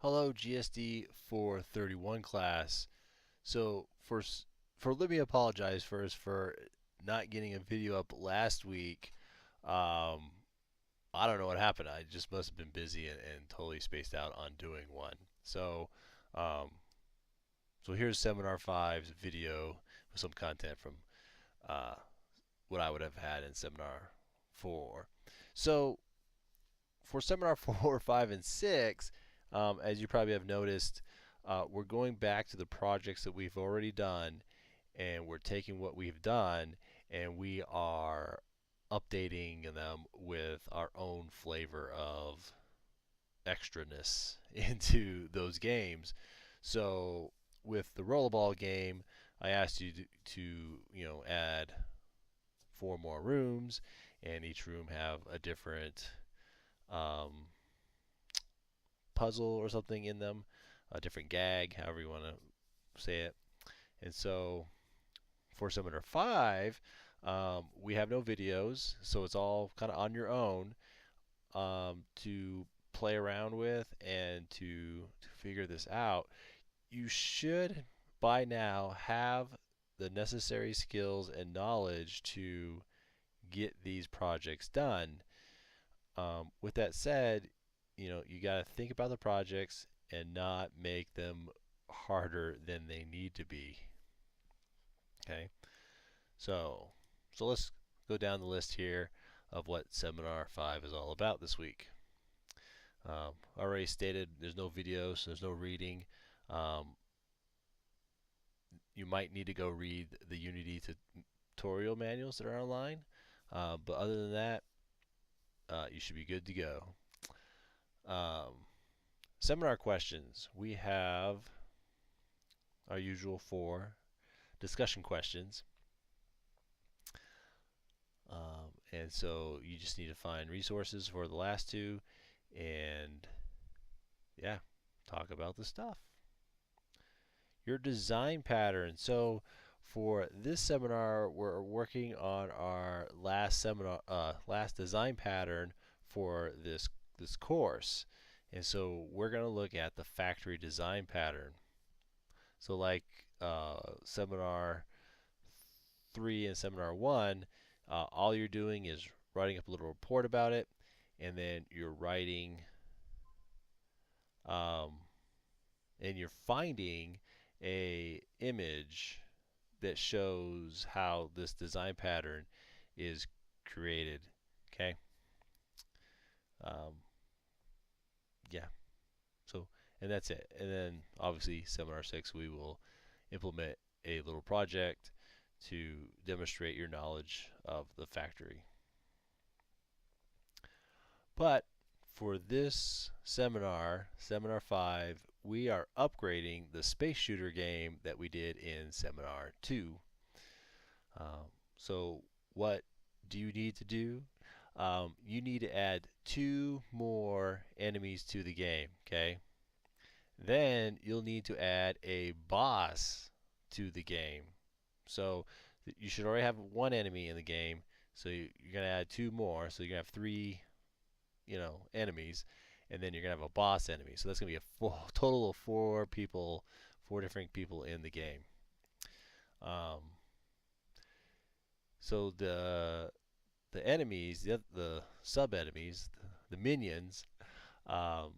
Hello, GSD431 class. Let me apologize first for not getting a video up last week. Um, I don't know what happened. I just must have been busy and totally spaced out on doing one. Um, so here's Seminar Five's video with some content from uh, what I would have had in Seminar 4. So for Seminar 4, 5, and 6, as you probably have noticed, we're going back to the projects that we've already done, and we're taking what we've done and we are updating them with our own flavor of extraness into those games. So with the rollerball game, I asked you to add 4 more rooms, and each room have a different um, puzzle or something in them, a different gag, however you want to say it. And so for Seminar 5, we have no videos, so it's all kind of on your own to play around with and to figure this out. You should by now have the necessary skills and knowledge to get these projects done. With that said, you got to think about the projects and not make them harder than they need to be. Okay, so let's go down the list here of what Seminar 5 is all about this week. Already stated, there's no videos, there's no reading. Um, you might need to go read the Unity tutorial manuals that are online, but other than that, you should be good to go. Um, Seminar questions. We have our usual 4 discussion questions. And so you just need to find resources for the last 2 and yeah, talk about the stuff. Your design pattern. So for this seminar, we're working on our last design pattern for this course. And so we're going to look at the factory design pattern. So like seminar 3 and seminar 1, all you're doing is writing up a little report about it, and then you're writing and you're finding a image that shows how this design pattern is created. Okay. Um, yeah. So, and that's it. And then obviously seminar 6, we will implement a little project to demonstrate your knowledge of the factory. But for this seminar, Seminar 5, we are upgrading the space shooter game that we did in Seminar 2. So what do you need to do? You need to add 2 more enemies to the game, okay? Then you'll need to add a boss to the game. So you should already have 1 enemy in the game, so you're going to add 2 more, so you're going to have 3 enemies, and then you're gonna have a boss enemy. So that's gonna be a total of 4 people, 4 different people in the game. Um, so the enemies, the sub enemies, the minions, um,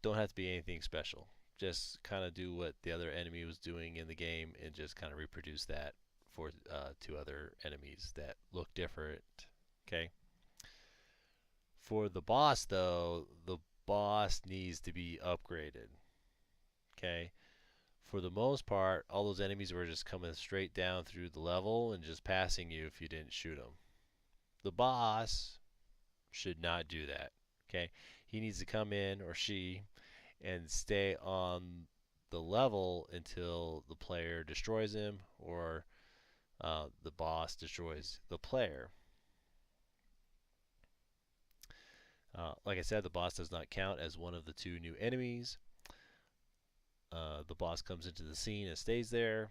don't have to be anything special. Just kind of do what the other enemy was doing in the game, and just kind of reproduce that for 2 other enemies that look different. Okay. For the boss, though, the boss needs to be upgraded. Okay? For the most part, all those enemies were just coming straight down through the level and just passing you if you didn't shoot them. The boss should not do that. Okay? He needs to come in, or she, and stay on the level until the player destroys him or the boss destroys the player. Like I said, the boss does not count as one of the 2 new enemies. The boss comes into the scene and stays there.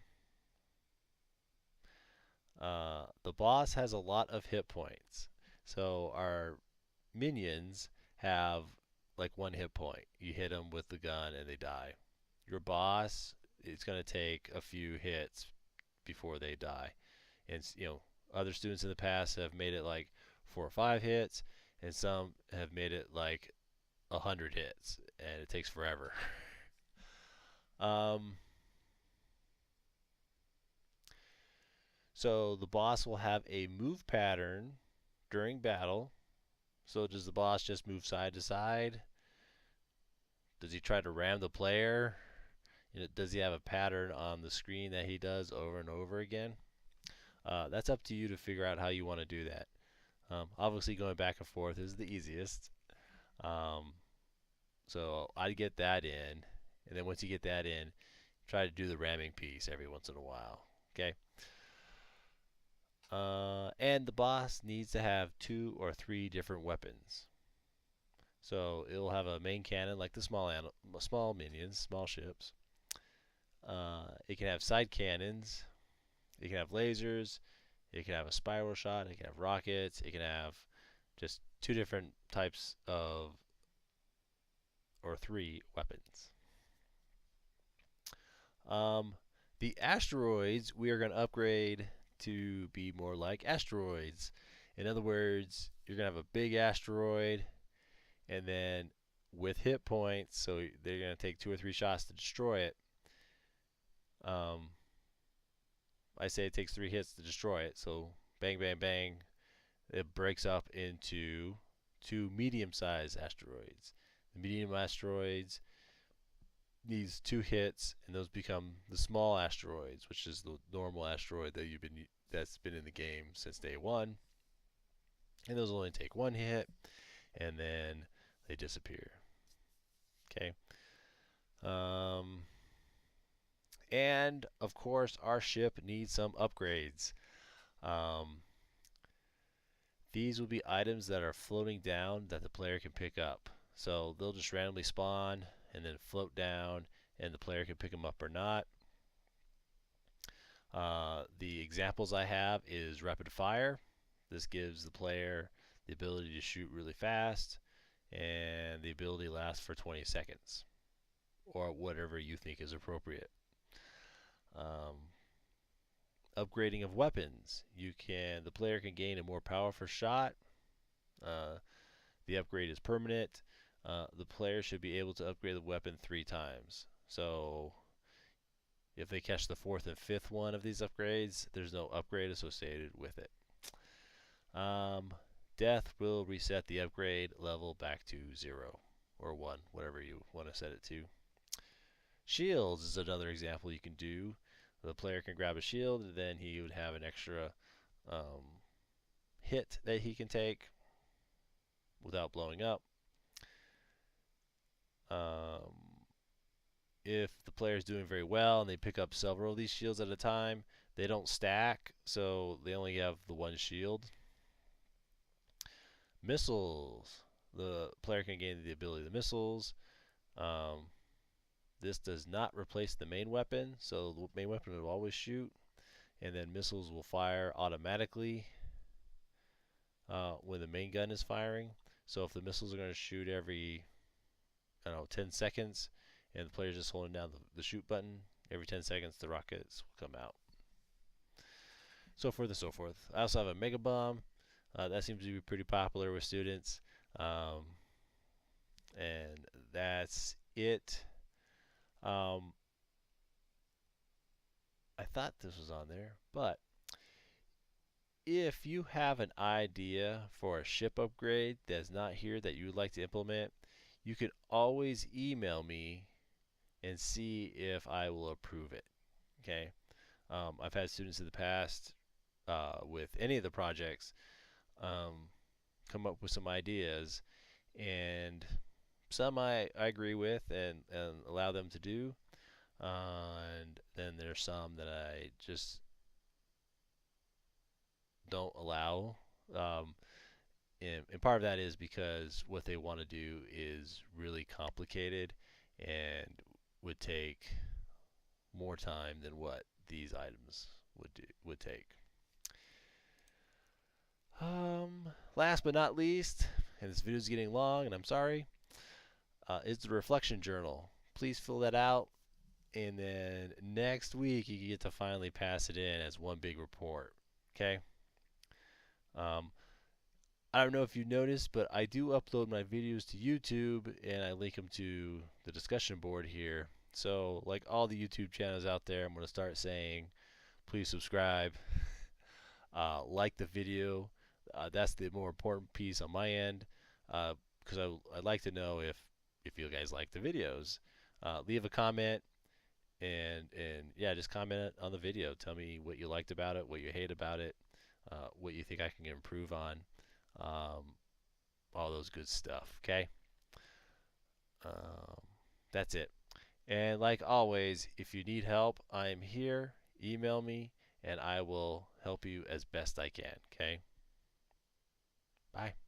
The boss has a lot of hit points. So our minions have like 1 hit point. You hit them with the gun and they die. Your boss, it's going to take a few hits before they die. And other students in the past have made it like 4 or 5 hits, and some have made it like 100 hits, and it takes forever. um, so the boss will have a move pattern during battle. So does the boss just move side to side? Does he try to ram the player? Does he have a pattern on the screen that he does over and over again? That's up to you to figure out how you want to do that. Obviously, going back and forth is the easiest. Um, so I'd get that in, and then once you get that in, try to do the ramming piece every once in a while. Okay. And the boss needs to have 2 or 3 different weapons. So it'll have a main cannon like the small minions, small ships. It can have side cannons. It can have lasers. It can have a spiral shot. It can have rockets. It can have just 2 different types of, or 3 weapons. The asteroids we are going to upgrade to be more like asteroids. In other words, you're going to have a big asteroid, and then with hit points, so they're going to take 2 or 3 shots to destroy it. I say it takes 3 hits to destroy it, so bang, bang, bang. It breaks up into 2 medium-sized asteroids. The medium asteroids needs 2 hits, and those become the small asteroids, which is the normal asteroid that's been in the game since day 1. And those only take 1 hit, and then they disappear. Okay. And of course, our ship needs some upgrades. These will be items that are floating down that the player can pick up. So they'll just randomly spawn and then float down, and the player can pick them up or not. The examples I have is rapid fire. This gives the player the ability to shoot really fast, and the ability lasts for 20 seconds, or whatever you think is appropriate. Upgrading of weapons. The player can gain a more powerful shot. The upgrade is permanent. The player should be able to upgrade the weapon 3 times. So if they catch the 4th and 5th one of these upgrades, there's no upgrade associated with it. Death will reset the upgrade level back to 0 or 1, whatever you want to set it to. Shields is another example you can do. The player can grab a shield, and then he would have an extra hit that he can take without blowing up. If the player is doing very well and they pick up several of these shields at a time, they don't stack, so they only have the 1 shield. Missiles. The player can gain the ability of the missiles. This does not replace the main weapon, so the main weapon will always shoot, and then missiles will fire automatically when the main gun is firing. So if the missiles are going to shoot every 10 seconds, and the player's just holding down the shoot button, every 10 seconds the rockets will come out. So forth and so forth. I also have a mega bomb. That seems to be pretty popular with students. And that's it. I thought this was on there, but if you have an idea for a ship upgrade that's not here that you would like to implement, you can always email me and see if I will approve it. Okay. I've had students in the past with any of the projects come up with some ideas, and some I agree with and allow them to do, and then there's some that I just don't allow. And part of that is because what they want to do is really complicated and would take more time than what these items would take. Last but not least, and this video is getting long, and I'm sorry. It's the reflection journal. Please fill that out, and then next week you get to finally pass it in as one big report. Okay. Um, I don't know if you noticed, but I do upload my videos to YouTube, and I link them to the discussion board here. So, like all the YouTube channels out there, I'm going to start saying, please subscribe, like the video. That's the more important piece on my end, because I'd like to know if you guys like the videos. Leave a comment, and yeah, just comment on the video. Tell me what you liked about it, what you hate about it, what you think I can improve on, um, all those good stuff. Okay, um, that's it. And like always, if you need help, I am here. Email me, and I will help you as best I can. Okay. Bye.